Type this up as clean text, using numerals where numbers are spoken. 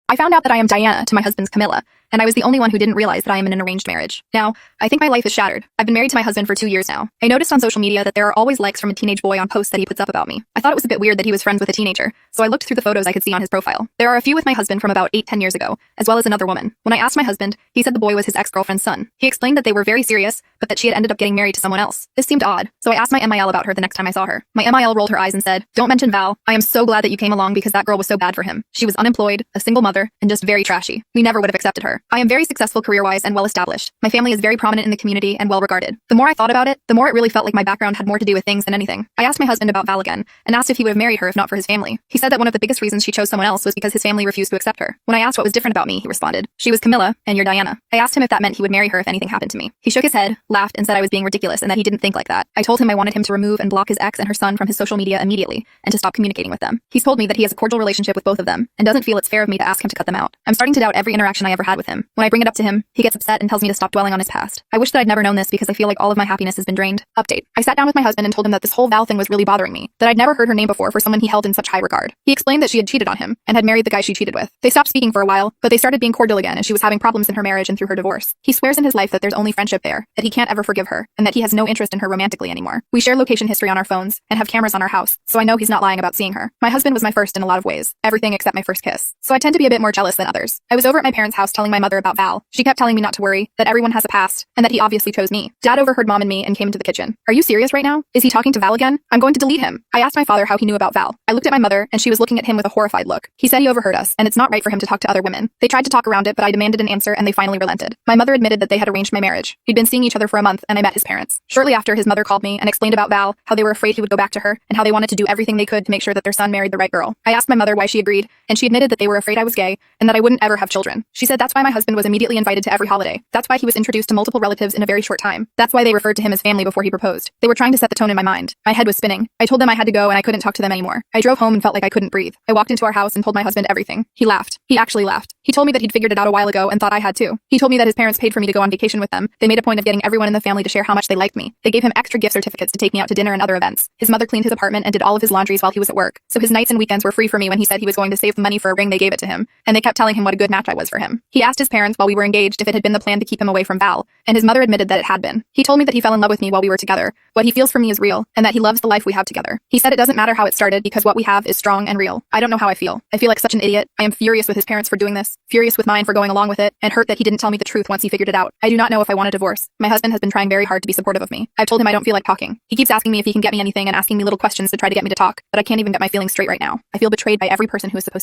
I found out that I am Diana to my husband's Camilla, and I was the only one who didn't realize that I am in an arranged marriage. Now, I think my life is shattered. I've been married to my husband for 2 years now. I noticed on social media that there are always likes from a teenage boy on posts that he puts up about me. I thought it was a bit weird that he was friends with a teenager, so I looked through the photos I could see on his profile. There are a few with my husband from about 8-10 years ago, as well as another woman. When I asked my husband, he said the boy was his ex-girlfriend's son. He explained that they were very serious, but that she had ended up getting married to someone else. This seemed odd, so I asked my MIL about her the next time I saw her. My MIL rolled her eyes and said, "Don't mention Val. I am so glad that you came along because that girl was so bad for him. She was unemployed, a single mother, and just very trashy. We never would have accepted her. I am very successful career-wise and well-established. My family is very prominent in the community and well-regarded." The more I thought about it, the more it really felt like my background had more to do with things than anything. I asked my husband about Val again, and asked if he would have married her if not for his family. He said that one of the biggest reasons she chose someone else was because his family refused to accept her. When I asked what was different about me, he responded, "She was Camilla, and you're Diana." I asked him if that meant he would marry her if anything happened to me. He shook his head, laughed, and said I was being ridiculous and that he didn't think like that. I told him I wanted him to remove and block his ex and her son from his social media immediately, and to stop communicating with them. He's told me that he has a cordial relationship with both of them, and doesn't feel it's fair of me to ask him to cut them out. I'm starting to doubt every interaction I ever had with him. When I bring it up to him, he gets upset and tells me to stop dwelling on his past. I wish that I'd never known this because I feel like all of my happiness has been drained. Update. I sat down with my husband and told him that this whole Val thing was really bothering me, that I'd never heard her name before for someone he held in such high regard. He explained that she had cheated on him, and had married the guy she cheated with. They stopped speaking for a while, but they started being cordial again as she was having problems in her marriage and through her divorce. He swears in his life that there's only friendship there, that he can't ever forgive her, and that he has no interest in her romantically anymore. We share location history on our phones, and have cameras on our house, so I know he's not lying about seeing her. My husband was my first in a lot of ways, everything except my first kiss. So I tend to be a bit more jealous than others. I was over at my parents' house telling my mother about Val. She kept telling me not to worry, that everyone has a past, and that he obviously chose me. Dad overheard Mom and me and came into the kitchen. "Are you serious right now? Is he talking to Val again? I'm going to delete him." I asked my father how he knew about Val. I looked at my mother, and she was looking at him with a horrified look. He said he overheard us, and it's not right for him to talk to other women. They tried to talk around it, but I demanded an answer, and they finally relented. My mother admitted that they had arranged my marriage. We'd been seeing each other for a month, and I met his parents. Shortly after, his mother called me and explained about Val, how they were afraid he would go back to her, and how they wanted to do everything they could to make sure that their son married the right girl. I asked my mother why she agreed, and she admitted that they were afraid I was gay, and that I wouldn't ever have children. She said that's why my husband was immediately invited to every holiday. That's why he was introduced to multiple relatives in a very short time. That's why they referred to him as family before he proposed. They were trying to set the tone in my mind. My head was spinning. I told them I had to go and I couldn't talk to them anymore. I drove home and felt like I couldn't breathe. I walked into our house and told my husband everything. He laughed. He actually laughed. He told me that he'd figured it out a while ago and thought I had too. He told me that his parents paid for me to go on vacation with them. They made a point of getting everyone in the family to share how much they liked me. They gave him extra gift certificates to take me out to dinner and other events. His mother cleaned his apartment and did all of his laundries while he was at work. So his nights and weekends were free for me when he said he was going to save the money for a ring they gave it to him. And they kept telling him what a good match I was for him. He asked his parents while we were engaged if it had been the plan to keep him away from Val, and his mother admitted that it had been. He told me that he fell in love with me while we were together. What he feels for me is real, and that he loves the life we have together. He said it doesn't matter how it started because what we have is strong and real. I don't know how I feel. I feel like such an idiot. I am furious with his parents for doing this, furious with mine for going along with it, and hurt that he didn't tell me the truth once he figured it out. I do not know if I want a divorce. My husband has been trying very hard to be supportive of me. I've told him I don't feel like talking. He keeps asking me if he can get me anything and asking me little questions to try to get me to talk, but I can't even get my feelings straight right now. I feel betrayed by every person who is supposed to